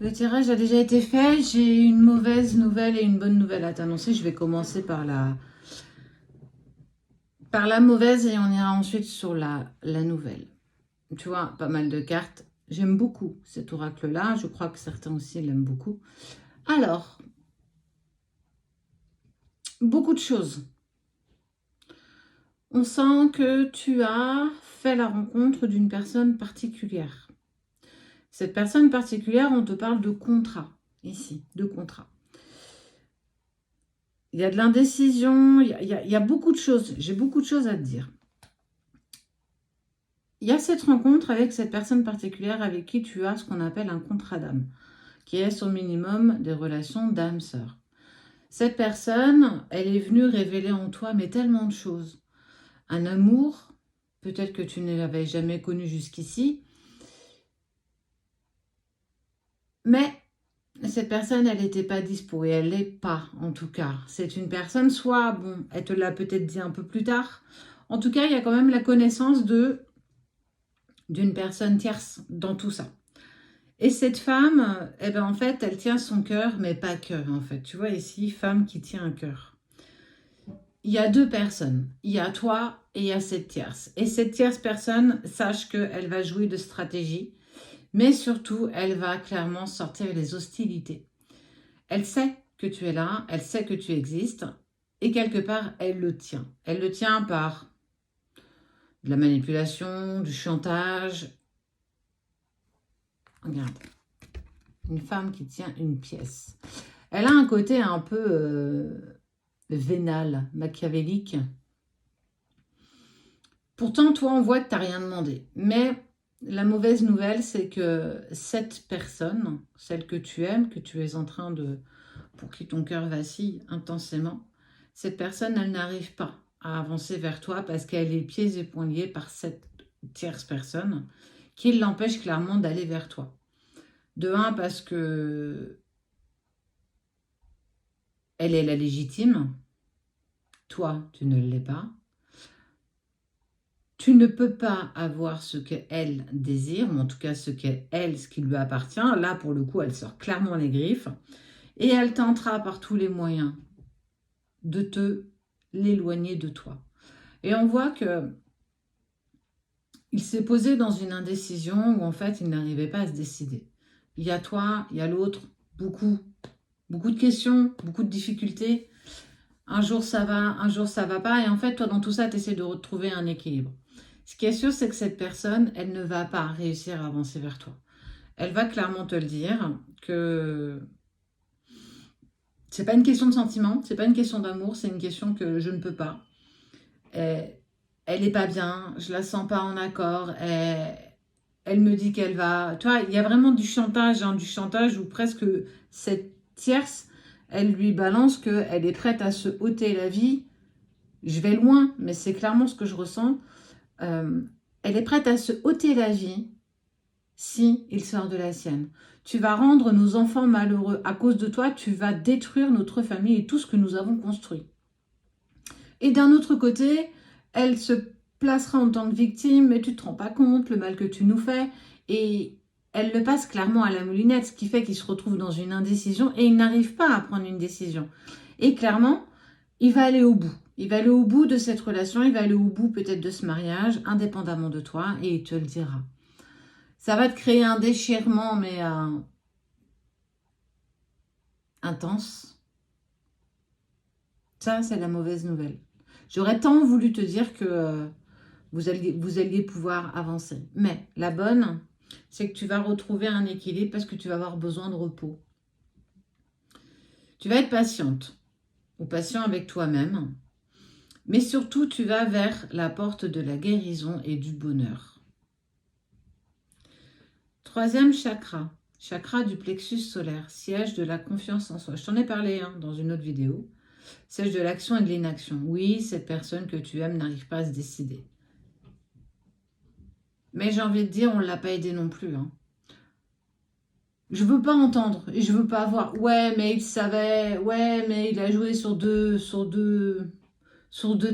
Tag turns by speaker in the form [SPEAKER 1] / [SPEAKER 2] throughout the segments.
[SPEAKER 1] Le tirage a déjà été fait. J'ai une mauvaise nouvelle et une bonne nouvelle à t'annoncer. Je vais commencer par la mauvaise et on ira ensuite sur la nouvelle. Tu vois, pas mal de cartes. J'aime beaucoup cet oracle-là. Je crois que certains aussi l'aiment beaucoup. Alors, beaucoup de choses. On sent que tu as fait la rencontre d'une personne particulière. Cette personne particulière, on te parle de contrat, ici, de contrat. Il y a de l'indécision, il y a beaucoup de choses. J'ai beaucoup de choses à te dire. Il y a cette rencontre avec cette personne particulière avec qui tu as ce qu'on appelle un contrat d'âme, qui est au minimum des relations d'âme-sœur. Cette personne, elle est venue révéler en toi mais tellement de choses. Un amour, peut-être que tu ne l'avais jamais connu jusqu'ici, mais cette personne, elle n'était pas dispo et elle l'est pas en tout cas. C'est une personne, soit, bon, elle te l'a peut-être dit un peu plus tard, en tout cas, il y a quand même la connaissance d'une personne tierce dans tout ça. Et cette femme, eh ben, en fait, elle tient son cœur, mais pas que, en fait. Tu vois ici, femme qui tient un cœur. Il y a deux personnes. Il y a toi et il y a cette tierce. Et cette tierce personne, sache qu'elle va jouer de stratégie, mais surtout, elle va clairement sortir les hostilités. Elle sait que tu es là, elle sait que tu existes, et quelque part, elle le tient. Elle le tient par de la manipulation, du chantage. Regarde, une femme qui tient une pièce. Elle a un côté un peu vénal, machiavélique. Pourtant, toi, on voit que tu n'as rien demandé. Mais la mauvaise nouvelle, c'est que cette personne, celle que tu aimes, que tu es en train de... pour qui ton cœur vacille intensément, cette personne, elle n'arrive pas à avancer vers toi parce qu'elle est pieds et poings liés par cette tierce personne qui l'empêche clairement d'aller vers toi. De un, parce que elle est la légitime, toi, tu ne l'es pas. Tu ne peux pas avoir ce qu'elle désire, ou en tout cas ce qu'elle, ce qui lui appartient. Là, pour le coup, elle sort clairement les griffes. Et elle tentera par tous les moyens de te l'éloigner de toi. Et on voit que il s'est posé dans une indécision où en fait, il n'arrivait pas à se décider. Il y a toi, il y a l'autre, beaucoup de questions, beaucoup de difficultés. Un jour ça va, un jour ça va pas. Et en fait, toi, dans tout ça, tu essaies de retrouver un équilibre. Ce qui est sûr, c'est que cette personne, elle ne va pas réussir à avancer vers toi. Elle va clairement te le dire que c'est pas une question de sentiment, c'est pas une question d'amour, c'est une question que je ne peux pas. Elle est pas bien, je la sens pas en accord. Elle me dit qu'elle va... Tu vois, il y a vraiment du chantage où presque cette tierce, elle lui balance qu'elle est prête à se ôter la vie. Je vais loin, mais c'est clairement ce que je ressens. Elle est prête à se ôter la vie si il sort de la sienne. Tu vas rendre nos enfants malheureux. À cause de toi, tu vas détruire notre famille et tout ce que nous avons construit. Et d'un autre côté, elle se placera en tant que victime, mais tu ne te rends pas compte le mal que tu nous fais. Et elle le passe clairement à la moulinette, ce qui fait qu'il se retrouve dans une indécision et il n'arrive pas à prendre une décision. Et clairement, il va aller au bout. Il va aller au bout de cette relation, il va aller au bout peut-être de ce mariage, indépendamment de toi, et il te le dira. Ça va te créer un déchirement, mais intense. Ça, c'est la mauvaise nouvelle. J'aurais tant voulu te dire que vous alliez pouvoir avancer. Mais la bonne, c'est que tu vas retrouver un équilibre parce que tu vas avoir besoin de repos. Tu vas être patiente ou patient avec toi-même. Mais surtout, tu vas vers la porte de la guérison et du bonheur. Troisième chakra, chakra du plexus solaire, siège de la confiance en soi. Je t'en ai parlé dans une autre vidéo. Siège de l'action et de l'inaction. Oui, cette personne que tu aimes n'arrive pas à se décider. Mais j'ai envie de dire, on ne l'a pas aidé non plus. Je veux pas entendre et je veux pas avoir. Ouais, mais il savait. Ouais, mais il a joué sur deux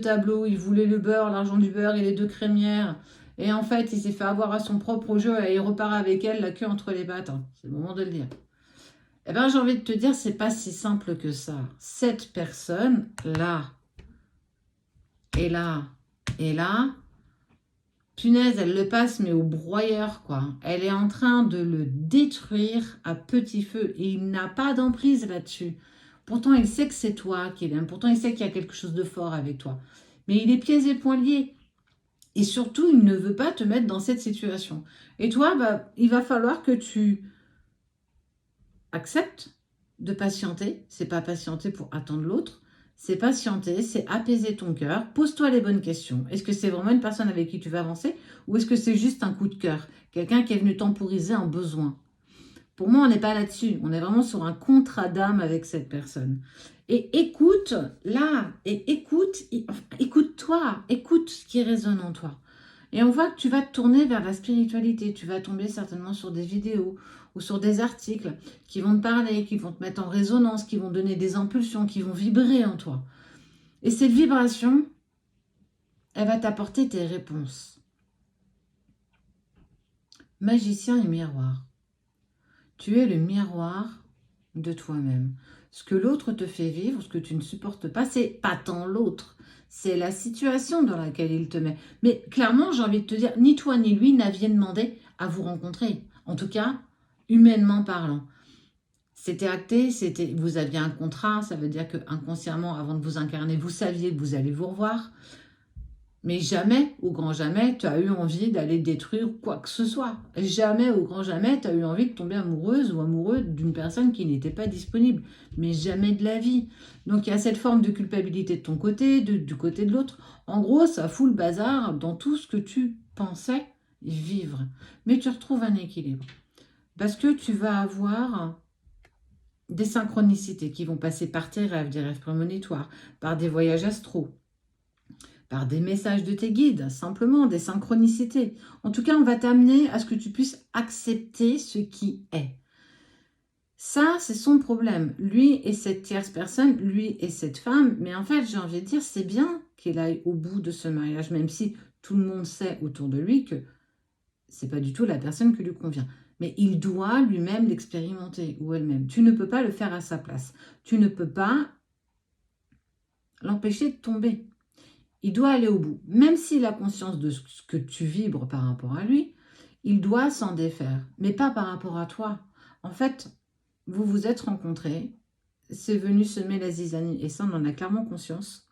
[SPEAKER 1] tableaux. Il voulait le beurre, l'argent du beurre et les deux crémières. Et en fait, il s'est fait avoir à son propre jeu et il repart avec elle, la queue entre les pattes. C'est le moment de le dire. Eh bien, j'ai envie de te dire, c'est pas si simple que ça. Cette personne, là, et là, et là, punaise, elle le passe, mais au broyeur, quoi. Elle est en train de le détruire à petit feu. Et il n'a pas d'emprise là-dessus. Pourtant, il sait que c'est toi qu'il aime. Pourtant, il sait qu'il y a quelque chose de fort avec toi. Mais il est pieds et poings liés. Et surtout, il ne veut pas te mettre dans cette situation. Et toi, bah, il va falloir que tu acceptes de patienter. C'est pas patienter pour attendre l'autre. C'est patienter, c'est apaiser ton cœur. Pose-toi les bonnes questions. Est-ce que c'est vraiment une personne avec qui tu vas avancer ou est-ce que c'est juste un coup de cœur? Quelqu'un qui est venu temporiser un besoin. Pour moi, on n'est pas là-dessus. On est vraiment sur un contrat d'âme avec cette personne. Et écoute, là, et écoute, écoute-toi, écoute ce qui résonne en toi. Et on voit que tu vas te tourner vers la spiritualité. Tu vas tomber certainement sur des vidéos ou sur des articles qui vont te parler, qui vont te mettre en résonance, qui vont donner des impulsions, qui vont vibrer en toi. Et cette vibration, elle va t'apporter tes réponses. Magicien et miroir. Tu es le miroir de toi-même. Ce que l'autre te fait vivre, ce que tu ne supportes pas, c'est pas tant l'autre. C'est la situation dans laquelle il te met. Mais clairement, j'ai envie de te dire, ni toi ni lui n'aviez demandé à vous rencontrer. En tout cas, humainement parlant. C'était acté, vous aviez un contrat, ça veut dire que inconsciemment, avant de vous incarner, vous saviez que vous allez vous revoir. Mais jamais, au grand jamais, tu as eu envie d'aller détruire quoi que ce soit. Jamais, au grand jamais, tu as eu envie de tomber amoureuse ou amoureux d'une personne qui n'était pas disponible. Mais jamais de la vie. Donc il y a cette forme de culpabilité de ton côté, du côté de l'autre. En gros, ça fout le bazar dans tout ce que tu pensais vivre. Mais tu retrouves un équilibre. Parce que tu vas avoir des synchronicités qui vont passer par tes rêves, des rêves prémonitoires, par des voyages astraux, par des messages de tes guides, simplement des synchronicités. En tout cas, on va t'amener à ce que tu puisses accepter ce qui est. Ça, c'est son problème. Lui et cette tierce personne, lui et cette femme. Mais en fait, j'ai envie de dire, c'est bien qu'il aille au bout de ce mariage, même si tout le monde sait autour de lui que c'est pas du tout la personne qui lui convient. Mais il doit lui-même l'expérimenter, ou elle-même. Tu ne peux pas le faire à sa place. Tu ne peux pas l'empêcher de tomber. Il doit aller au bout. Même s'il a conscience de ce que tu vibres par rapport à lui, il doit s'en défaire. Mais pas par rapport à toi. En fait, vous vous êtes rencontrés, c'est venu semer la zizanie. Et ça, on en a clairement conscience.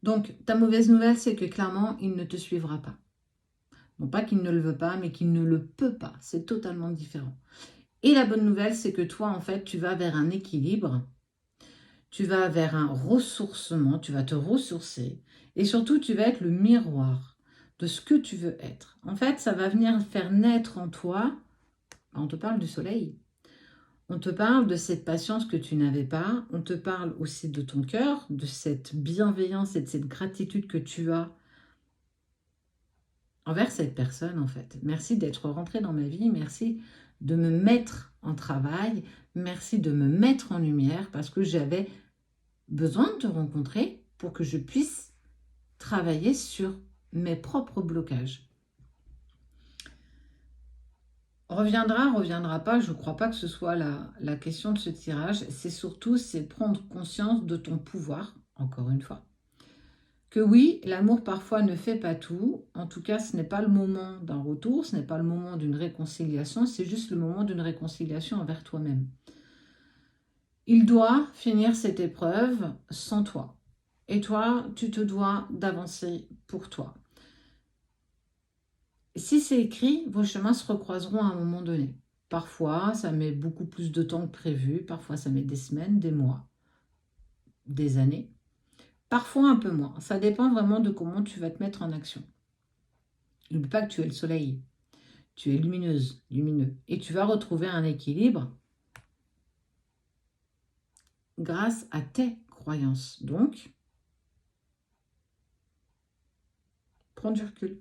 [SPEAKER 1] Donc, ta mauvaise nouvelle, c'est que clairement, il ne te suivra pas. Non pas qu'il ne le veut pas, mais qu'il ne le peut pas. C'est totalement différent. Et la bonne nouvelle, c'est que toi, en fait, tu vas vers un équilibre. Tu vas vers un ressourcement, tu vas te ressourcer. Et surtout, tu vas être le miroir de ce que tu veux être. En fait, ça va venir faire naître en toi, on te parle du soleil, on te parle de cette patience que tu n'avais pas, on te parle aussi de ton cœur, de cette bienveillance et de cette gratitude que tu as envers cette personne, en fait. Merci d'être rentré dans ma vie, merci de me mettre en travail, merci de me mettre en lumière parce que j'avais besoin de te rencontrer pour que je puisse travailler sur mes propres blocages. Reviendra pas, je ne crois pas que ce soit la question de ce tirage. C'est surtout, c'est prendre conscience de ton pouvoir, encore une fois. Que oui, l'amour parfois ne fait pas tout. En tout cas, ce n'est pas le moment d'un retour, ce n'est pas le moment d'une réconciliation, c'est juste le moment d'une réconciliation envers toi-même. Il doit finir cette épreuve sans toi. Et toi, tu te dois d'avancer pour toi. Si c'est écrit, vos chemins se recroiseront à un moment donné. Parfois, ça met beaucoup plus de temps que prévu. Parfois, ça met des semaines, des mois, des années. Parfois, un peu moins. Ça dépend vraiment de comment tu vas te mettre en action. N'oublie pas que tu es le soleil. Tu es lumineuse, lumineux. Et tu vas retrouver un équilibre grâce à tes croyances. Donc, prends du recul.